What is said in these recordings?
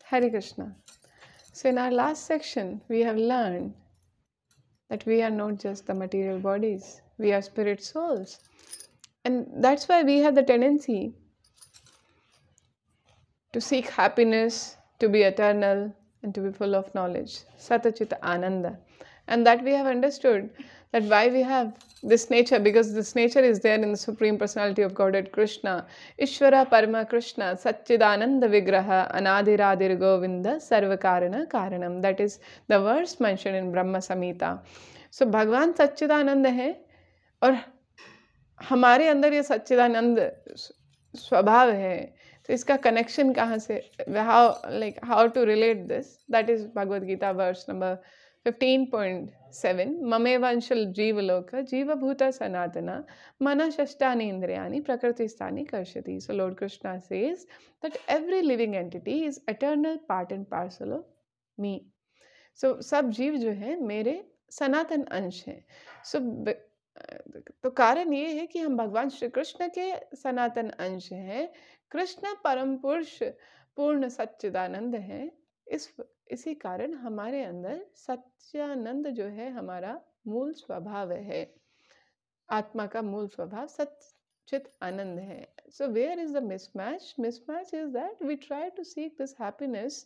Hare Krishna. So, in our last section, we have learned that we are not just the material bodies, we are spirit souls. And that's why we have the tendency to seek happiness, to be eternal, and to be full of knowledge. Satachita Ananda. And that we have understood that why we have this nature, because this nature is there in the Supreme Personality of Godhead Krishna. Ishvara Parama Krishna, Satchidananda Vigraha, Anadiradir Govinda, Sarvakarana Karanam. That is the verse mentioned in Brahma Samhita. So Bhagwan Satchidananda है और हमारे अंदर ये सच्चिदानंद स्वभाव है. तो इसका connection कहाँ से, how to relate this, that is Bhagavad Gita verse number 15.7. ममेवंशल जीवलोक जीवभूत सनातना मन षष्ठानि इंद्रियाणि प्रकृतिस्थानि कर्षति. So Lord Krishna says that every living entity is eternal part and parcel of me. So सब जीव जो है मेरे सनातन अंश हैं. सो तो कारण ये है कि हम भगवान श्री कृष्ण के सनातन अंश हैं. कृष्ण परम पुरुष पूर्ण सच्चिदानंद है. इसी कारण हमारे अंदर सच्चिदानंद जो है हमारा मूल स्वभाव है. आत्मा का मूल स्वभाव सच्चित आनंद है. So where is the mismatch? Mismatch is that we try to seek this happiness,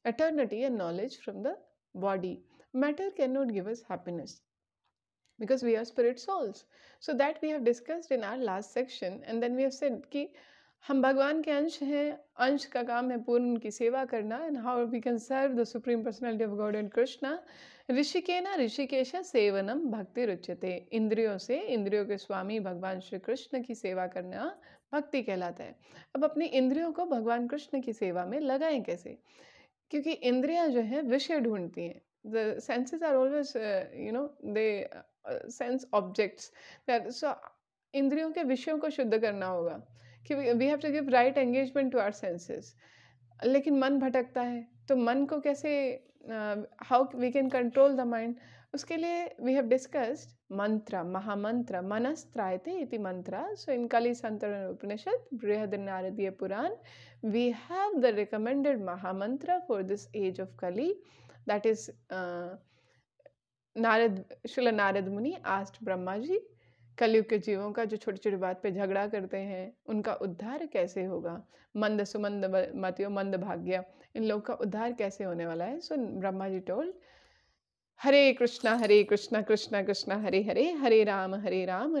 eternity and knowledge from the body. Matter cannot give us happiness because we are spirit souls. So that we have discussed in our last section, and then we have said कि हम भगवान के अंश हैं. अंश का काम है पूर्ण उनकी सेवा करना. And how we can serve the supreme personality of God and Krishna. ऋषिकेना ऋषिकेश सेवनम भक्ति रुच्यते. इंद्रियों से इंद्रियों के स्वामी भगवान श्री कृष्ण की सेवा करना भक्ति कहलाता है. अब अपनी इंद्रियों को भगवान कृष्ण की सेवा में लगाएं कैसे? क्योंकि इंद्रियां जो है विषय ढूंढती हैं. The senses are always they sense objects. So इंद्रियों के विषयों को शुद्ध करना होगा कि we have to give right engagement to our senses. लेकिन मन भटकता है, तो मन को कैसे, how we can control the mind? उसके लिए वी हैव डिस्कस्ड मंत्र, महामंत्र, मनस्त्रायते इति मंत्र. सो इन कली संतरण उपनिषद, बृहद नारदीय पुराण, we have the recommended mahamantra for this age of Kali. That is Srila Narad Muni asked Brahma ji, कलयुग के जीवों का जो छोटी छोटी बात पे झगड़ा करते हैं उनका उद्धार कैसे होगा? मंद सुमंद मतियो मंद भाग्य, इन लोगों का उद्धार कैसे होने वाला है? सो ब्रह्मा जी टोल्ड, हरे कृष्णा कृष्ण कृष्ण हरे हरे, हरे राम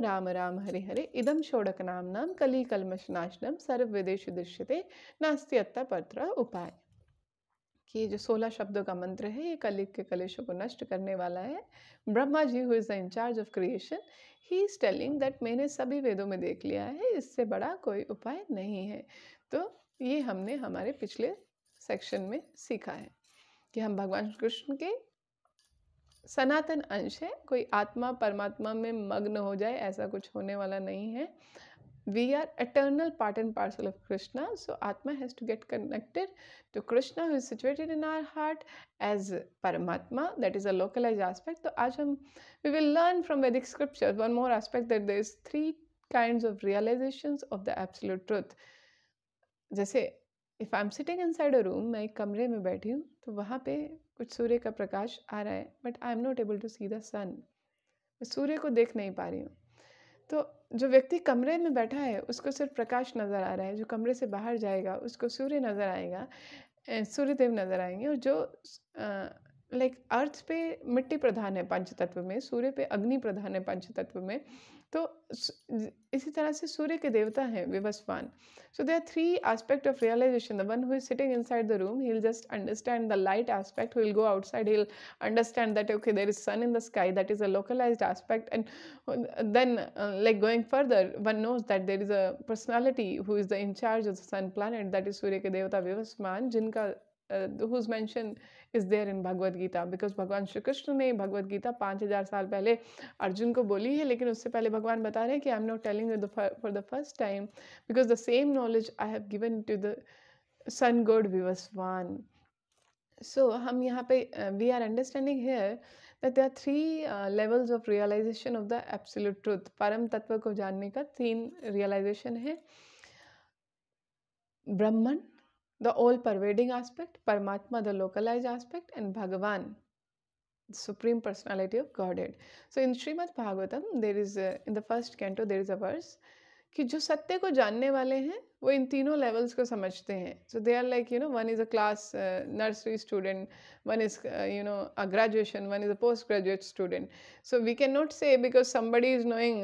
राम राम हरे हरे, इदम षोडक नाम कली कलमश नाशनम सर्व विदेश दृश्यते नास्ति अत्ता पत्र उपाय. कि ये जो 16 शब्दों का मंत्र है ये कलियुग के कलेशों को नष्ट करने वाला है. Brahma ji who is the incharge of creation, he is telling that मैंने सभी वेदों में देख लिया है, इससे बड़ा कोई उपाय नहीं है. तो ये हमने हमारे पिछले सेक्शन में सीखा है कि हम भगवान कृष्ण के सनातन अंश है. कोई आत्मा परमात्मा में मग्न हो जाए ऐसा कुछ होने वाला नहीं है. We are eternal part and parcel of Krishna. So Atma has to get connected to Krishna who is situated in our heart as Paramatma. That is a localized aspect. So आज हम we will learn from Vedic scriptures one more aspect, that there is 3 kinds of realizations of the absolute truth. जैसे if I'm sitting inside a room, मैं एक कमरे में बैठी हूँ तो वहाँ पे कुछ सूर्य का प्रकाश आ रहा है, but I am not able to see the sun. मैं सूर्य को देख नहीं पा रही हूँ. तो जो व्यक्ति कमरे में बैठा है उसको सिर्फ प्रकाश नज़र आ रहा है. जो कमरे से बाहर जाएगा उसको सूर्य नज़र आएगा, सूर्यदेव नज़र आएंगे. और जो अर्थ पे मिट्टी प्रधान है पंच तत्व में, सूर्य पे अग्नि प्रधान है पंच तत्व में. तो इसी तरह से सूर्य के देवता हैं Vivasvan. So there are 3 aspects of realization. The one who is sitting inside the room, he'll just understand the light aspect. He'll go outside, he'll understand that okay, there is sun in the sky. That is a localized aspect. And then going further, one knows that there is a personality who is the in charge of the sun planet. That is Surya ke devata Vivasman, जिनका whose mention is there in Bhagavad Gita. Because भगवान श्री कृष्ण ने भगवद गीता 5000 साल पहले अर्जुन को बोली है, लेकिन उससे पहले भगवान बता रहे हैं कि I am not telling you for the first time because the same knowledge I have given to the sun god Vivasvan. So हम यहाँ पे we are understanding here that there are 3 levels of realization of the absolute truth. परम तत्व को जानने का 3 realization है. ब्रह्मन, the all-pervading aspect, Paramatma, the localized aspect, and Bhagavan, the Supreme Personality of Godhead. So in Srimad Bhagavatam, there is in the first canto there is a verse कि जो सत्य को जानने वाले हैं वो इन तीनों लेवल्स को समझते हैं. So they are like, one is a class nursery student, one is a graduation, one is a postgraduate student. So we cannot say because somebody is knowing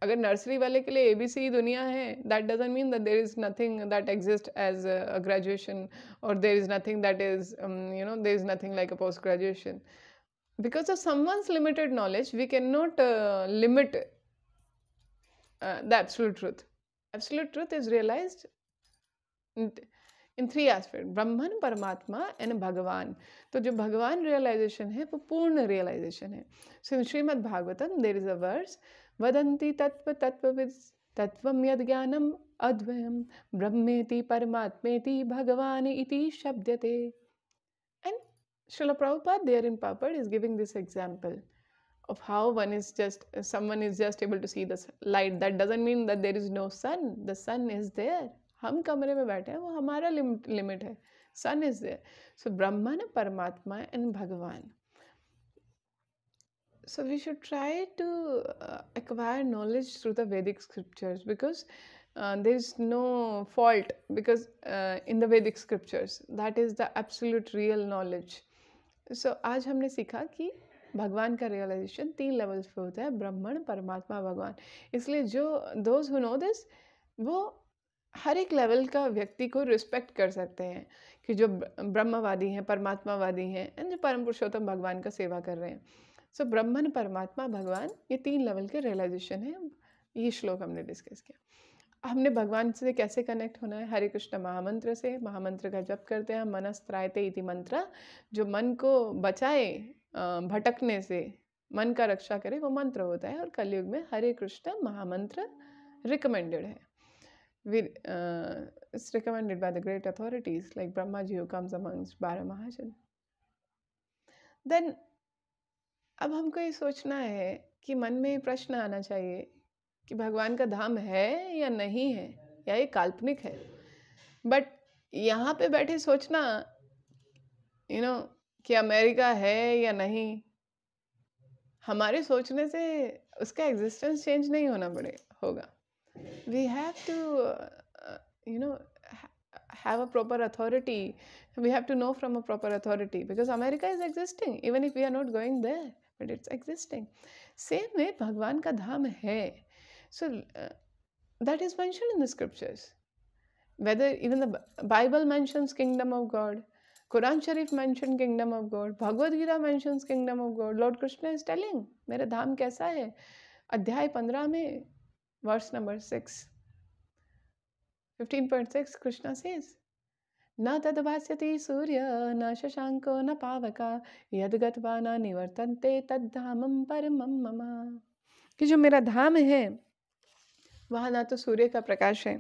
अगर नर्सरी वाले के लिए ABC दुनिया है, that doesn't mean that there is nothing that exists as a graduation, or there is nothing that is there is nothing like a post graduation. Because of someone's limited knowledge, we cannot limit the absolute truth. Absolute truth is realized in three aspects: Brahman, Paramatma and Bhagavan. तो जो भगवान realization है वो पूर्ण realization है. So in Srimad Bhagavatam there is a verse, वदन्ति तत्व तत्वविद् तत्वं यद् ज्ञानम् अद्वयं ब्रह्मेति परमात्मेति भगवान इति शब्दते. And Srila Prabhupada there in Papad is giving this example of how someone is just able to see the light. That doesn't mean that there is no sun. The sun is there. हम कमरे में बैठे हैं, वो हमारा limit है. Sun is there. So Brahman, Paramatma and Bhagavan. So we should try to acquire knowledge through the Vedic scriptures, because there is no fault, because in the Vedic scriptures that is the absolute real knowledge. So आज हमने सीखा कि भगवान का realisation 3 levels पे होता है, ब्रह्मण, परमात्मा, भगवान. इसलिए जो दोज हु नो दिस, वो हर एक लेवल का व्यक्ति को रिस्पेक्ट कर सकते हैं कि जो ब्रह्मवादी हैं, परमात्मावादी हैं, एंड जो परम पुरुषोत्तम भगवान का सेवा कर रहे हैं. सो ब्रह्मन, परमात्मा, भगवान, ये 3 लेवल के रियलाइजेशन है. ये श्लोक हमने डिस्कस किया. हमने भगवान से कैसे कनेक्ट होना है? हरे कृष्ण महामंत्र से. महामंत्र का जप करते हैं. मनस्त्रायते इति मंत्र, जो मन को बचाए भटकने से, मन का रक्षा करे, वो मंत्र होता है. और कलयुग में हरे कृष्ण महामंत्र रिकमेंडेड है. It's recommended by the great authorities like Brahmaji who comes amongst 12 Mahajan. Then अब हमको ये सोचना है कि मन में ये प्रश्न आना चाहिए कि भगवान का धाम है या नहीं है, या ये काल्पनिक है. बट यहाँ पे बैठे सोचना कि अमेरिका है या नहीं, हमारे सोचने से उसका एग्जिस्टेंस चेंज नहीं होगा. We have to have a proper authority. We have to know from a proper authority, because America is existing even if we are not going there, but it's existing. Same way भगवान का धाम है. So that is mentioned in the scriptures. Whether even the Bible mentions kingdom of God, Quran Sharif mentioned kingdom of God, Bhagavad Gita mentions kingdom of God. Lord Krishna is telling मेरा धाम कैसा है. अध्याय 15 में verse number 6, 15.6, Krishna says, न तद्भास्यति सूर्य न शशांको न पावका यद्गत्वा न निवर्तन्ते तद्धामं परमं मम. कि जो मेरा धाम है वहाँ ना तो सूर्य का प्रकाश है,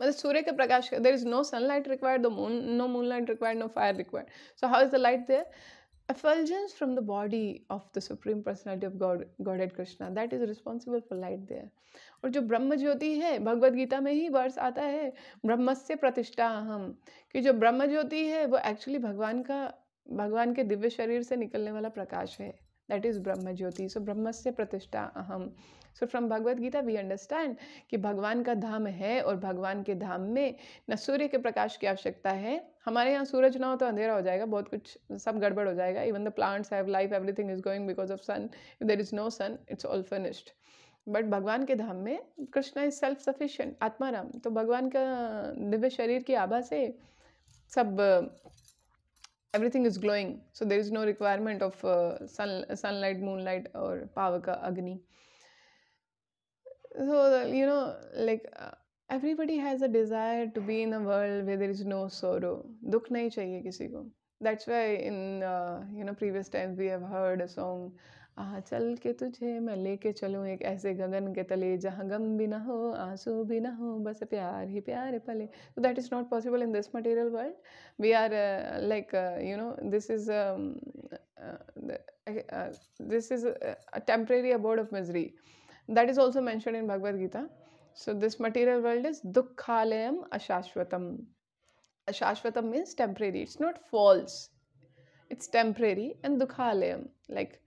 मतलब सूर्य के प्रकाश, there is no sunlight required, no moonlight required, no fire required. So how is the light there? Effulgence from the body of the Supreme Personality of Godhead Krishna, that is responsible for light there. और जो ब्रह्म ज्योति है, भगवद गीता में ही वर्ष आता है, ब्रह्मस्य प्रतिष्ठा अहम, कि जो ब्रह्म ज्योति है वो एक्चुअली भगवान के दिव्य शरीर से निकलने वाला प्रकाश है. That is Brahma Jyoti. So ब्रह्मस्य प्रतिष्ठा अहम. So from Bhagavad Gita we understand कि भगवान का धाम है, और भगवान के धाम में न सूर्य के प्रकाश की आवश्यकता है. हमारे यहाँ सूरज ना हो तो अंधेरा हो जाएगा, बहुत कुछ सब गड़बड़ हो जाएगा. Even the plants have life, everything is going because of sun. If there is no sun, it's all finished. But भगवान के धाम में Krishna is self sufficient, Atmaram. तो भगवान का दिव्य शरीर की आभा से सब everything is glowing, so there is no requirement of sunlight, moonlight or pavaka, agni. So like everybody has a desire to be in a world where there is no sorrow. दुख नहीं चाहिए किसी को. That's why in previous times we have heard a song, आ चल के तुझे मैं लेके चलूँ एक ऐसे गगन के तले जहाँ गम भी ना हो, आंसू भी ना हो, बस प्यार ही प्यार पले. So that is not possible in this material world. We are this is a temporary abode of misery. That is also mentioned in Bhagavad Gita. So this material world is dukkhalayam ashashvatam. Shashvatam means temporary. It's not false. It's temporary. And Dukhalayam, like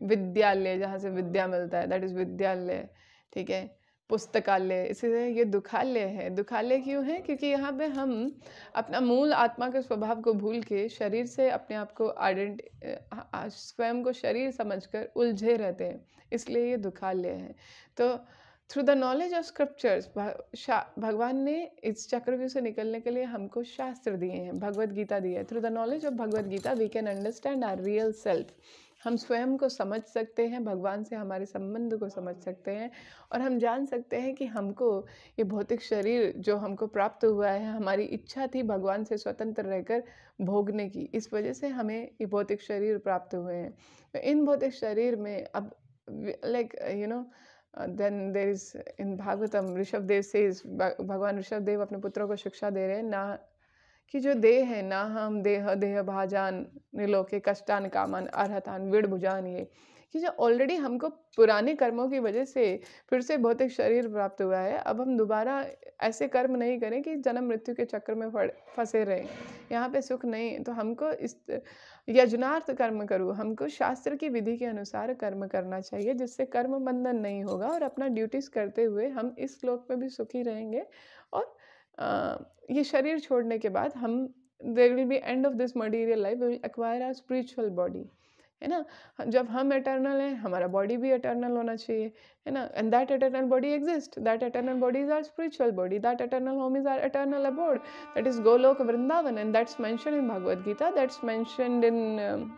विद्यालय, जहाँ से विद्या मिलता है, that is विद्यालय. ठीक है. पुस्तकालय, इसीलिए ये दुखालय है. दुखालय क्यों है? क्योंकि यहाँ पे हम अपना मूल आत्मा के स्वभाव को भूल के शरीर से अपने आप को स्वयं को शरीर समझकर उलझे रहते हैं, इसलिए ये दुखालय है. तो through the knowledge of scriptures, भगवान ने इस चक्रव्यूह से निकलने के लिए हमको शास्त्र दिए हैं, भगवत गीता दी है. Through the knowledge of Bhagavad Gita we can understand our real self. हम स्वयं को समझ सकते हैं, भगवान से हमारे संबंध को समझ सकते हैं, और हम जान सकते हैं कि हमको ये भौतिक शरीर जो हमको प्राप्त हुआ है, हमारी इच्छा थी भगवान से स्वतंत्र रहकर भोगने की, इस वजह से हमें ये भौतिक शरीर प्राप्त हुए हैं. तो इन भौतिक शरीर में अब like then there is in Bhagavatam, Rishabh Dev से भगवान ऋषभ देव अपने पुत्रों को शिक्षा दे रहे हैं ना, कि जो देह है ना, हम देह देह भाजान निलोके कष्टान कामान अर्हतान विड़ भुजान, ये कि जो ऑलरेडी हमको पुराने कर्मों की वजह से फिर से भौतिक शरीर प्राप्त हुआ है, अब हम दोबारा ऐसे कर्म नहीं करें कि जन्म मृत्यु के चक्र में फंसे रहें. यहाँ पे सुख नहीं. तो हमको इस यजनार्थ कर्म करो, हमको शास्त्र की विधि के अनुसार कर्म करना चाहिए, जिससे कर्म बंधन नहीं होगा, और अपना ड्यूटीज करते हुए हम इस श्लोक में भी सुखी रहेंगे. और ये शरीर छोड़ने के बाद हम there will be end of this material life, we will acquire our spiritual body, है ना. जब हम एटर्नल हैं, हमारा बॉडी भी एटर्नल होना चाहिए, है ना. And that eternal body exist, that eternal body is our spiritual body, that eternal home is our eternal abode, that is Goloka Vrindavan, and that's mentioned in Bhagavad Gita, that's mentioned in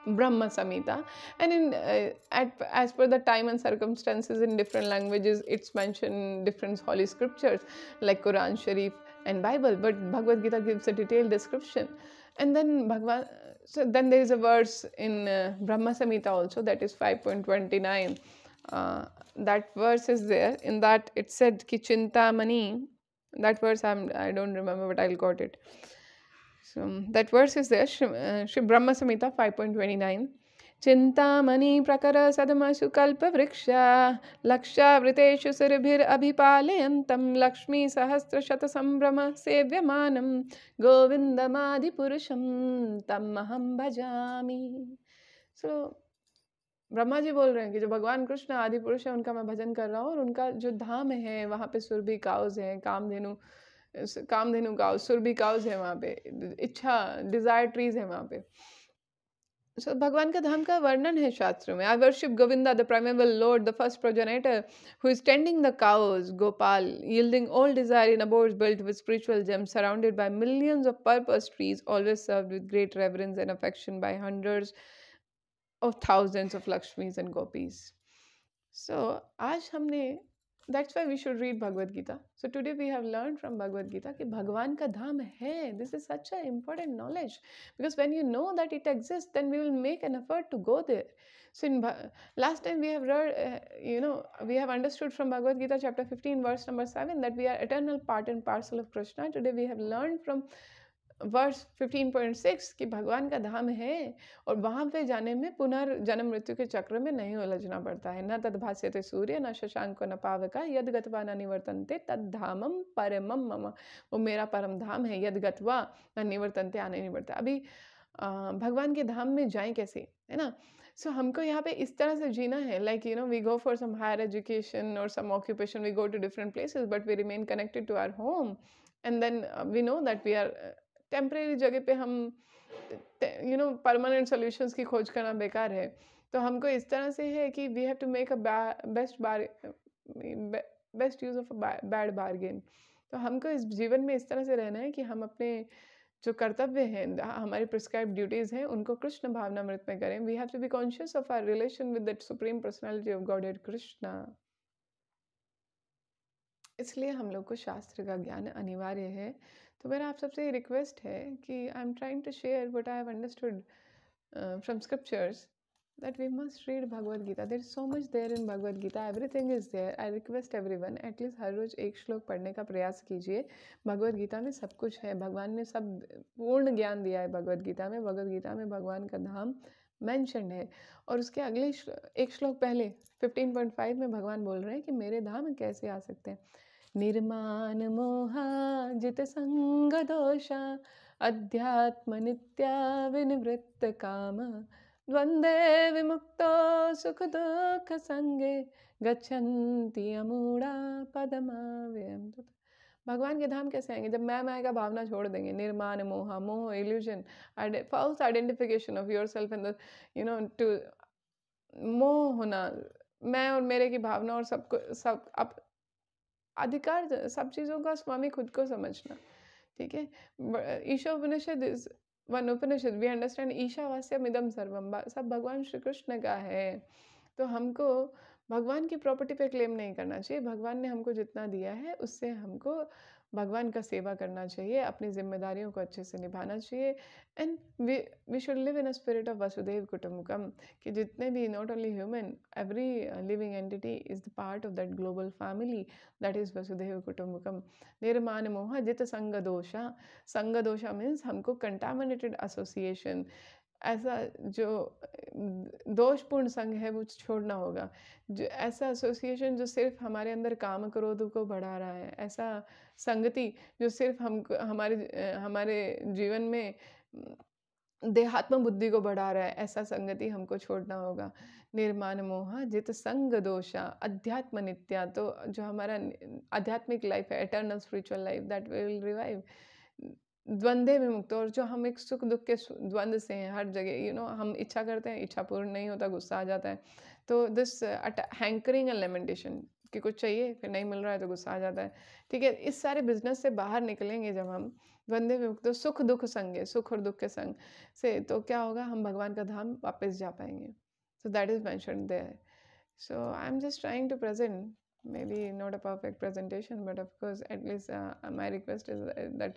Brahma Samhita, and in as per the time and circumstances in different languages, it's mentioned in different holy scriptures like Quran Sharif and Bible, but Bhagavad Gita gives a detailed description. And then then there is a verse in Brahma Samhita also, that is 5.29. That verse is there. In that it said ki Chintamani. That verse I don't remember, but I'll quote it. So that verse is there, Shri Brahma Samhita 5.29. Chintamani prakara sadamasu kalpa vriksha lakshya surabhir abhipalayantam lakshmi sahasra shata sambrama sevyamanam govindamadi purusham tamaham bhajami. So Brahma ji बोल रहे हैं कि जो भगवान कृष्ण आदि पुरुष है, उनका मैं भजन कर रहा हूँ, और उनका जो धाम है वहाँ पे सुरभि काउज है, कामधेनु काउज, सुरभि काउज है वहाँ पे, इच्छा डिजायर ट्रीज है वहाँ पे. So भगवान का धाम का वर्णन है शास्त्र में. I worship Govinda, the primeval Lord, the first progenitor, who is tending the cows, Gopal, yielding all desire in abodes built with spiritual gems, surrounded by millions of purpose trees, always served with great reverence and affection by hundreds of thousands of Lakshmis and Gopis. So आज हमने, that's why we should read Bhagavad Gita. So today we have learned from Bhagavad Gita कि भगवान का धाम है. This is such an important knowledge, because when you know that it exists, then we will make an effort to go there. So in last time we have read, we have understood from Bhagavad Gita chapter 15 verse number 7 that we are eternal part and parcel of Krishna. Today we have learned from verse 15.6 कि भगवान का धाम है, और वहाँ पे जाने में पुनर्जन्म मृत्यु के चक्र में नहीं उलझना पड़ता है. न तद्भास्यते सूर्य न शशांको न पावका यद गत्वा न निवर्तन्ते तद्धामम परमम मम. वो मेरा परम धाम है. यद गत्वा न निवर्तन्ते, आने नहीं पड़ता. अभी भगवान के धाम में जाएं कैसे, है ना. सो हमको यहाँ पे इस तरह से जीना है, like we go for some higher education और some occupation, we go to different places, but we remain connected to our home, and then we know that we are temporary जगह पे हम परमानेंट सॉल्यूशंस की खोज करना बेकार है. तो हमको इस तरह से है कि we have to make a best use of a bad bargain. तो हमको इस जीवन में इस तरह से रहना है कि हम अपने जो कर्तव्य हैं, हमारी प्रिस्क्राइब ड्यूटीज हैं, उनको कृष्ण भावनामृत में करें. We have to be conscious of our relation with that supreme personality of godhead Krishna. इसलिए हम लोग को शास्त्र का ज्ञान अनिवार्य है. तो मेरा आप सबसे रिक्वेस्ट है कि I am trying to share what I have understood from scriptures, that we must read Bhagavad Gita. There is so much there in Bhagavad Gita. Everything is there. I request everyone at least हर रोज एक श्लोक पढ़ने का प्रयास कीजिए. भगवद गीता में सब कुछ है. भगवान ने सब पूर्ण ज्ञान दिया है भगवद गीता में. भगवद गीता में भगवान का धाम मेंशन है, और उसके अगले एक श्लोक पहले 15.5 में भगवान बोल रहे हैं कि मेरे धाम कैसे आ सकते हैं. निर्माण मोहा जित संग दोषा अध्यात्म नित्या विनिवृत्त काम द्वंद्वे विमुक्तो सुख दुख संगे गच्छन्ति अमूढ़ा पदमाव्ययम्। भगवान के धाम कैसे आएंगे? जब मैं का भावना छोड़ देंगे। निर्माण मोहा, मोह illusion, false identification of your self in the to मोह होना, मैं और मेरे की भावना और सब अब अधिकार, सब चीज़ों का स्वामी खुद को समझना। ठीक है, Isha Upanishad is one Upanishad, we understand ईशावास्यम इदम सर्वम, सब भगवान श्री कृष्ण का है। तो हमको भगवान की प्रॉपर्टी पे क्लेम नहीं करना चाहिए। भगवान ने हमको जितना दिया है उससे हमको भगवान का सेवा करना चाहिए, अपनी जिम्मेदारियों को अच्छे से निभाना चाहिए। And we should live in a spirit of Vasudhaiva Kutumbakam, कि जितने भी, not only human, every living entity is the part of that global family that is Vasudhaiva Kutumbakam. निर्माण मोह जित संग दोषा, संग दोषा मीन्स हमको कंटामिनेटेड एसोसिएशन, ऐसा जो दोषपूर्ण संग है वो छोड़ना होगा। जो ऐसा एसोसिएशन जो सिर्फ हमारे अंदर काम क्रोध को बढ़ा रहा है, ऐसा संगति जो सिर्फ हमको हमारे जीवन में देहात्म बुद्धि को बढ़ा रहा है, ऐसा संगति हमको छोड़ना होगा। निर्माण मोहा जित संग दोषा अध्यात्म नित्या, तो जो हमारा आध्यात्मिक लाइफ है, eternal spiritual life, that will revive. द्वंद्वे में मुक्त, और जो हम एक सुख दुख के द्वंद्व से हैं हर जगह, हम इच्छा करते हैं, इच्छा पूर्ण नहीं होता, गुस्सा आ जाता है। तो दिस हैंकरिंग एंड लेमेंटेशन, कि कुछ चाहिए फिर नहीं मिल रहा है तो गुस्सा आ जाता है। ठीक है, इस सारे बिजनेस से बाहर निकलेंगे जब हम द्वंद्वे में मुक्त, तो सुख दुख संगे, सुख और दुख के संग से, तो क्या होगा, हम भगवान का धाम वापस जा पाएंगे। So that is mentioned there. So I am just trying to present, maybe not a perfect presentation, but of course at least my request is that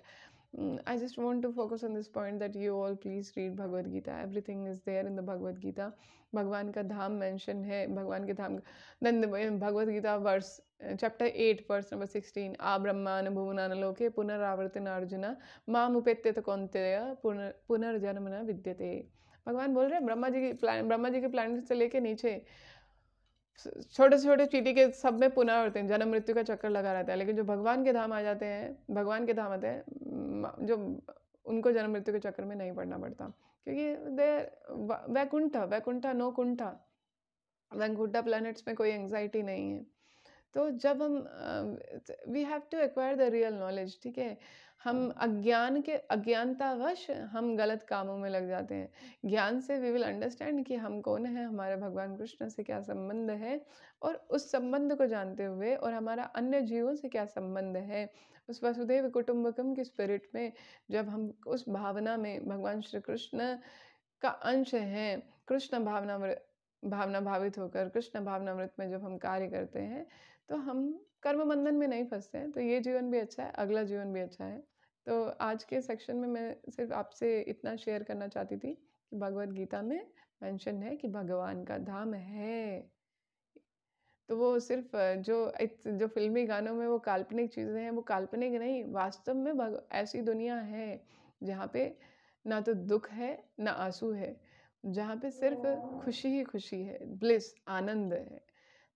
I just want to focus on this point that you all please read Bhagavad Gita. Everything is there in the Bhagavad Gita. भगवान का धाम mention है, भगवान के धाम, then Bhagavad Gita verse chapter 8 verse number 16, आ ब्रह्मान भुवनान लोके पुनरावर्तिन अर्जुन माम उपेत्य कौन्तेय पुनर्जन्म न विद्यते। भगवान बोल रहे हैं ब्रह्मा जी के प्लैनेट से लेके नीचे छोटे से छोटे चीटी के सब में पुनरावर्तन, जन्म मृत्यु का चक्कर लगा रहता है। लेकिन जो भगवान के धाम आ जाते हैं, भगवान के धाम आते हैं, जो उनको जन्म मृत्यु के चक्कर में नहीं पड़ना पड़ता, क्योंकि दे वैकुंठा नो कुंठा, वैकुंठा प्लैनेट्स में कोई एंग्जाइटी नहीं है। तो जब हम we have to acquire the real knowledge. ठीक है, हम अज्ञानतावश हम गलत कामों में लग जाते हैं। ज्ञान से वी विल अंडरस्टैंड कि हम कौन है, हमारे भगवान कृष्ण से क्या संबंध है, और उस संबंध को जानते हुए और हमारा अन्य जीवों से क्या संबंध है, उस वसुदेव कुटुंबकम की स्पिरिट में जब हम उस भावना में भगवान श्री कृष्ण का अंश हैं, कृष्ण भावना भावित होकर कृष्ण भावनामृत में जब हम कार्य करते हैं, तो हम कर्म बंधन में नहीं फंसते हैं। तो ये जीवन भी अच्छा है, अगला जीवन भी अच्छा है। तो आज के सेक्शन में मैं सिर्फ आपसे इतना शेयर करना चाहती थी कि भगवद गीता में मेंशन है कि भगवान का धाम है। तो वो सिर्फ जो फिल्मी गानों में वो काल्पनिक चीज़ें हैं, वो काल्पनिक नहीं, वास्तव में ऐसी दुनिया है जहाँ पे ना तो दुख है ना आंसू है, जहाँ पे सिर्फ खुशी ही खुशी है, ब्लिस, आनंद है,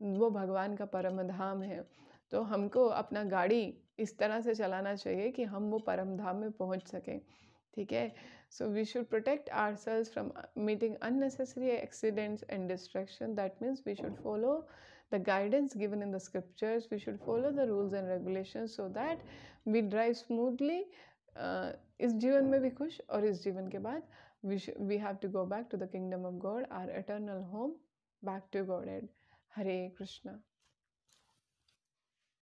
वो भगवान का परम धाम है। तो हमको अपना गाड़ी इस तरह से चलाना चाहिए कि हम वो परम धाम में पहुँच सकें। ठीक है, so we should protect ourselves from meeting unnecessary accidents and distraction. That means we should follow the guidance given in the scriptures. We should follow the rules and regulations so that we drive smoothly. इस जीवन में भी खुश, और इस जीवन के बाद we have to go back to the kingdom of God, our eternal home, back to Godhead. Hare Krishna.